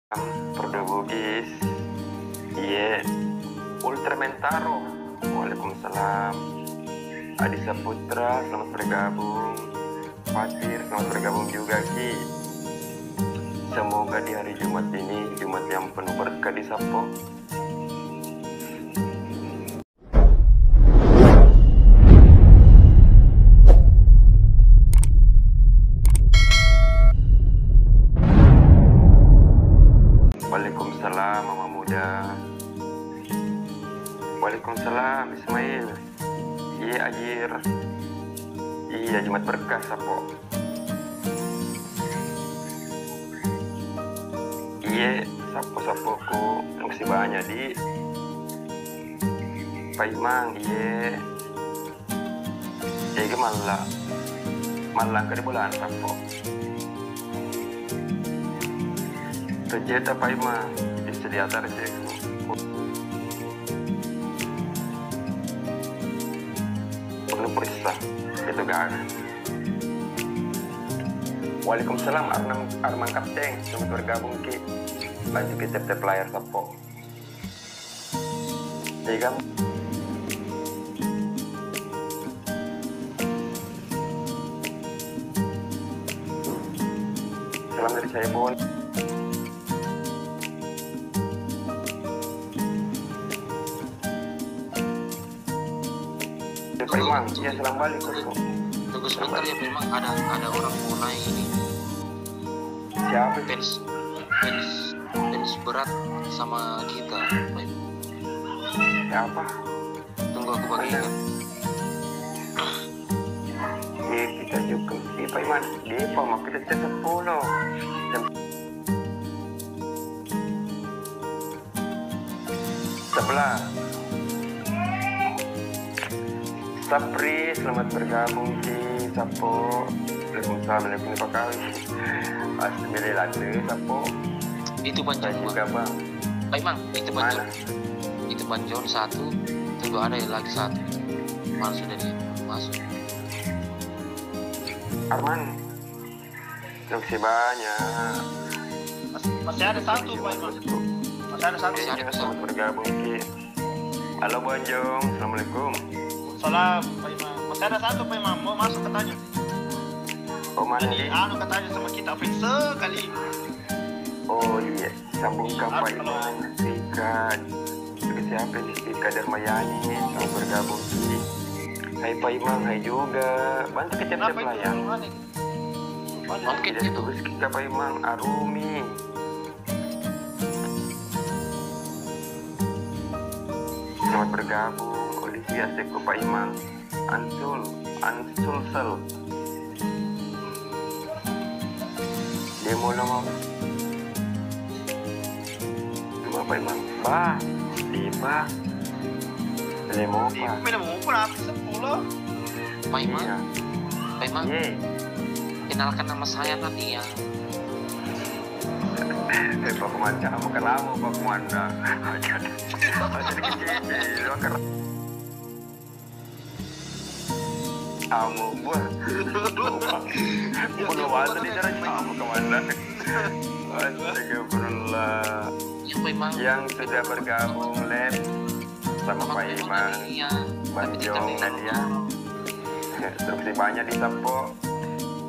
Produk Bugis. Iya. Ultramentaro. Waalaikumsalam. Adi Saputra, selamat bergabung. Fatir, selamat bergabung juga Ki. Semoga di hari Jumat ini, Jumat yang penuh berkah di Sapo. Waalaikumsalam Mama Muda. Waalaikumsalam Ismail. Iya Ajir. Iya Jumat berkah Sapo. Iya Sapo-sapoku masih banyak di Paimang. Iya. Iya malah ke di bulan Sapo. Rejeta Paimang disediakan rejeku. Penuh perisa itu gak. Waalaikumsalam Arman Kapteng, selamat bergabung Ki. Bantu kita tep layar Sapo. Jadi kan salam dari saya Bon. Paimang, ya salam balik Koko. Tunggu sebentar ya, memang ada orang mau naik ini. Siapa? Fans berat sama kita. Siapa? Tunggu aku bagikan. Iya kita juga. Iya Paimang, dia mau kita cek 10 jam 11. Sapri, selamat bergabung di Sapo. Waalaikumsalam, Pak Kawi. Asmile lagi Sapo. Itu panjang juga Bang. Baik Mang, itu panjang. Itu panjang satu. Tunggu ada yang lagi satu. Masuk dari masuk. Arman, terima banyak. Masih ada satu Pak Imam. Masih ada satu. Selamat bergabung Ki. Halo Bonjong, assalamualaikum. Salam Pak Imam. Masih ada satu Pak Imam. Mau masuk katanya. Oh mana Jadi nih? katanya sama kita Fix sekali. Oh iya, sambungkan Pak Imam. Sika, siapa nih? Sika Darmayani, selamat bergabung Ki. Hai Pak Imam, hai juga. Bantu kita cek layar. Mungkin Jadi itu. tugas kita Pak Imam, Arumi. Selamat bergabung. Olivia Seko Pak Imam. Ansul Sel. Demo nama. Demo Pak Imam. Bah. Lima. Demo Pak. Minum pun habis 10. Pak Imam, Iya. Pak Imam, Yeay. kenalkan nama saya nanti ya. Pak Komanda, bukan lama Pak Komanda. Jadi kecil, karena kamu buat belum ada di cara kamu Komanda. Astagfirullah. Ya Pak Imam. Yang sudah bergabung Lem sama Pak Iman, Iya. Banjong, Nadia. Instruksi banyak di Sapo.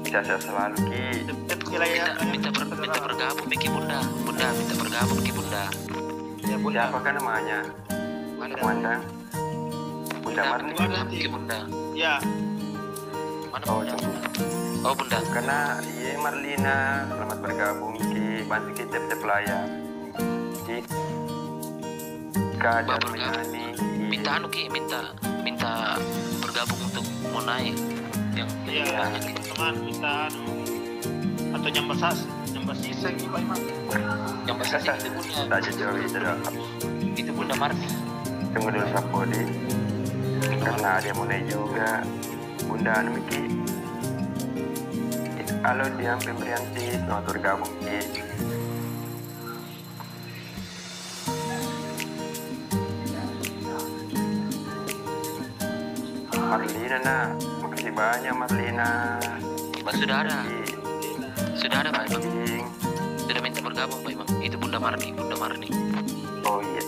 Sehat selalu Ki. Minta bergabung Ki Bunda. Bunda minta bergabung Ki Bunda. Ya Bunda. Siapa kan namanya? Mana Komandang. Bunda Marni. bergabung Ki Bunda. Ya. Mana Oh, Bunda? tunggu. Oh Bunda. Karena iya Marlina, selamat bergabung Ki. Bantu kita tep layar. Ki. Kadar menyanyi. Minta anu Ki, minta bergabung untuk mau naik. Yang Iya. banyak Ki. Teman minta atau nyambas sisa gitu Pak Imam. Yang besar sih itu punya. Tak jauh itu dah. Itu Bunda Marni. Tunggu dulu Sapo di. Karena dia mau naik juga. Bunda anu Ki. Halo Diam Pembrianti, selamat bergabung Ki. Marlina nak, makasih banyak Marlina. Sudah ada Pak Imam. Anjing. Sudah minta bergabung. bergabung Pak Imam. Itu Bunda Marni. Oh iya.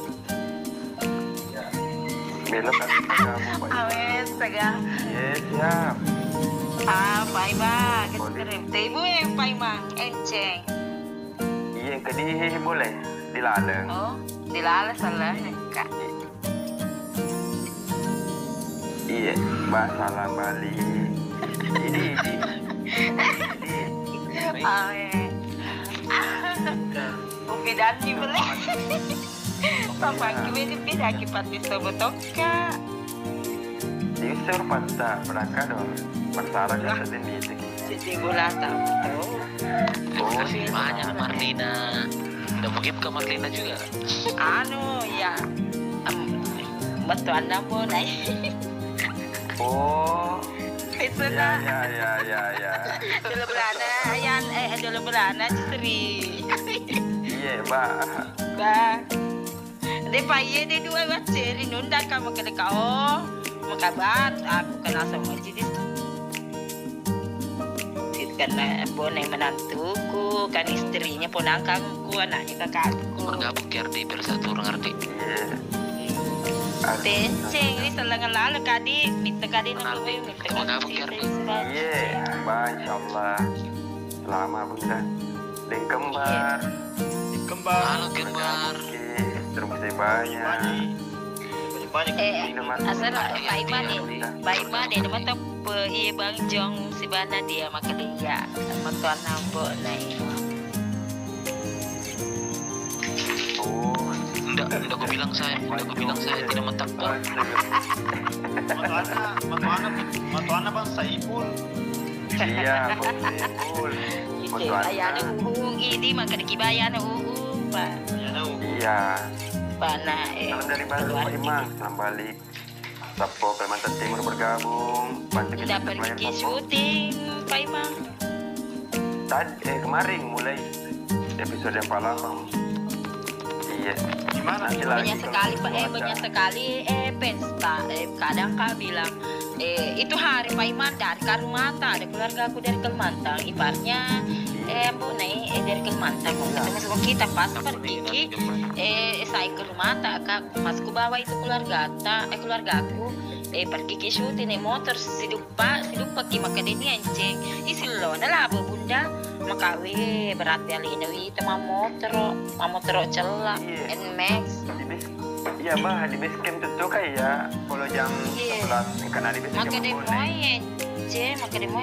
Belok kan bergabung Pak Imam. Awes, tegang. Yes, siap. Pak Imam, kirim. Ibu yang Pak Imam, enceng. Iya, yang kedih boleh dilaleng. Oh, dilala salah kak. Iya, Mbak salam Bali. Ini. Awes. Upidati boleh. Papa kibeli pidaki pati sobotoka. Yusur pasta berangkat dong. Masalah kan tadi itu. Jadi gula tahu. Terima kasih banyak Marlina. Udah mungkin ke Marlina juga. Anu ya. Bantuan namo naik. Oh. Itu Ya. Dulu berana, ayan dulu berana istri. Iya, Mbak. Ba. De paye de dua waceri nunda kamu ke dekao. Makabat aku kenal sama jadi. Karena boneng menantuku, kan istrinya ponangkanku, anaknya kakakku. Bergabung KRD Bersatu Ngerti. Iya. Tenceng ini selengan lalu kadi, minta kadi nak lebih minta Bergabung kadi. KRD. Iya, Mbak, insyaallah. Selamat Bunda. Dan kembar. Kembang. Halo Kembar. Oke, terima kasih banyak. Banyak. Asal Pak Iman nih, Pak Iman dia nama tu iya Bang Jong si Bana dia maka dia sama tuan nambo naik. Oh, Enggak aku bilang saya tidak mentak Pak. Matuana bang Saipul. iya, betul. Itu ayah ada uhung ini maka dikibayan uhung Pak. Iya. Bana Salam dari Bandung, Pak Imam. Salam balik. Sapo Kalimantan Timur bergabung. Bantu kita Udah pelayan pergi Sapo. syuting Pak Imam. Kemarin mulai episode yang palapang. Iya. Gimana? Nanti lagi Banyak sekali Pak, banyak sekali pesta. Kadang kak bilang itu hari Pak Iman dari Karumata, ada keluarga aku dari Kalimantan. Iparnya Bu nih dari Kalimantan ketemu sama kita pas pergi saya ke rumah kak pas ku bawa itu keluarga aku pergi ke syuting nih motor si dupa ki maka dia anjing isi lo lah bunda maka berarti alina itu motor celah Iya. Nmax. Iya, Bah, di base camp itu kayak kalau jam 11 karena di base camp Maka dia mau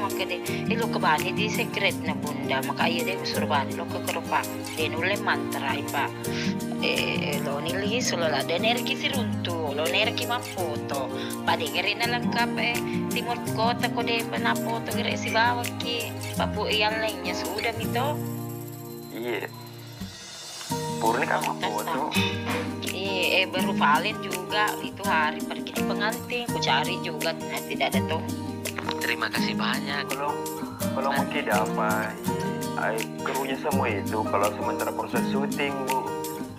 maka dia lo ke bani di secret na bunda maka iya dia suruh bani lo ke kerupa dia nule mantra ipa lo nili solo lah dan energi si runtu lo energi ma foto pada ngeri na lengkap timur kota ko dia pernah foto ngeri si bawa ki papu yang lainnya sudah mito. Iya. Purni kamu foto. Baru valid juga itu hari pergi di pengantin ku cari juga tidak ada tuh. Terima kasih banyak. Kalau mungkin ada apa? Krunya semua itu kalau sementara proses syuting, Bu.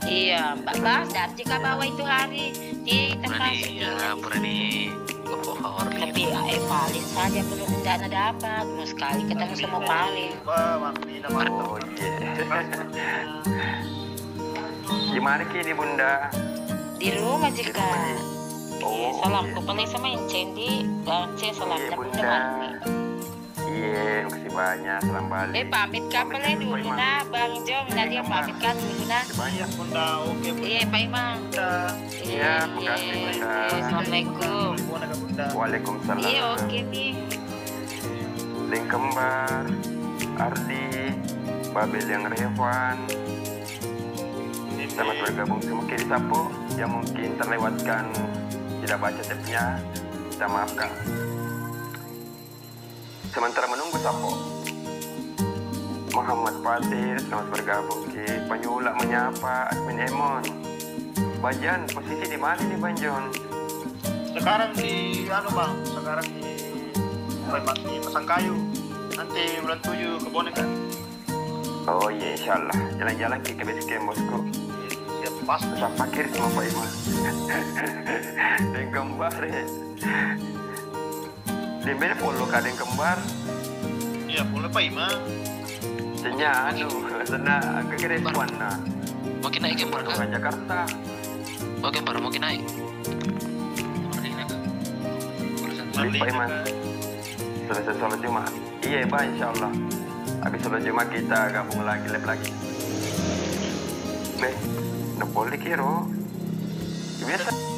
Iya, Mbak Bas, dari jika bawa itu hari di tempat Berani tapi Palin saja belum tidak ada apa, belum sekali ketemu sama Palin. Oh iya. Gimana kini Bunda? Di rumah jika. Oh, salam iya. ku paling sama Incendi dan saya salam Iya, dan Bunda. Bunda Marni. Iya, makasih banyak. Salam balik. Pamit kapalnya dulu na, Bang Jo, dia pamit kan dulu na. Banyak bunda. Oke bunda. Iya, Pak Imam. Iya, makasih, Bunda. Assalamualaikum. Bunda. Waalaikumsalam. Iya, oke nih. Link kembar, Ardi, Babel yang Revan. Selamat bergabung semua di Sapo yang mungkin terlewatkan tidak baca tipnya, kita maafkan. Sementara menunggu Sapo, Muhammad Fatir selamat bergabung ke Penyulak menyapa admin Emon. Bajan posisi di mana nih Banjon? Sekarang di bang, sekarang di Pasangkayu. Nanti bulan 7 ke Bonek kan. Oh iya, insyaallah jalan-jalan ke base camp bosku. Siap pas. Saya pakir sama Pak Iman. Yang kembar ya. Di mana follow kadang kembar? Iya, boleh Pak Ima. Cenya anu. Sudah agak respon nah. Makin naik kan Ke barang. Jakarta. Oke, barang makin naik. Baik Pak Iman. Selesai sholat Jumat. Iya Pak, insya Allah. Habis sholat Jumat kita gabung lagi, lab lagi. Beh, udah boleh kiro. Biasa.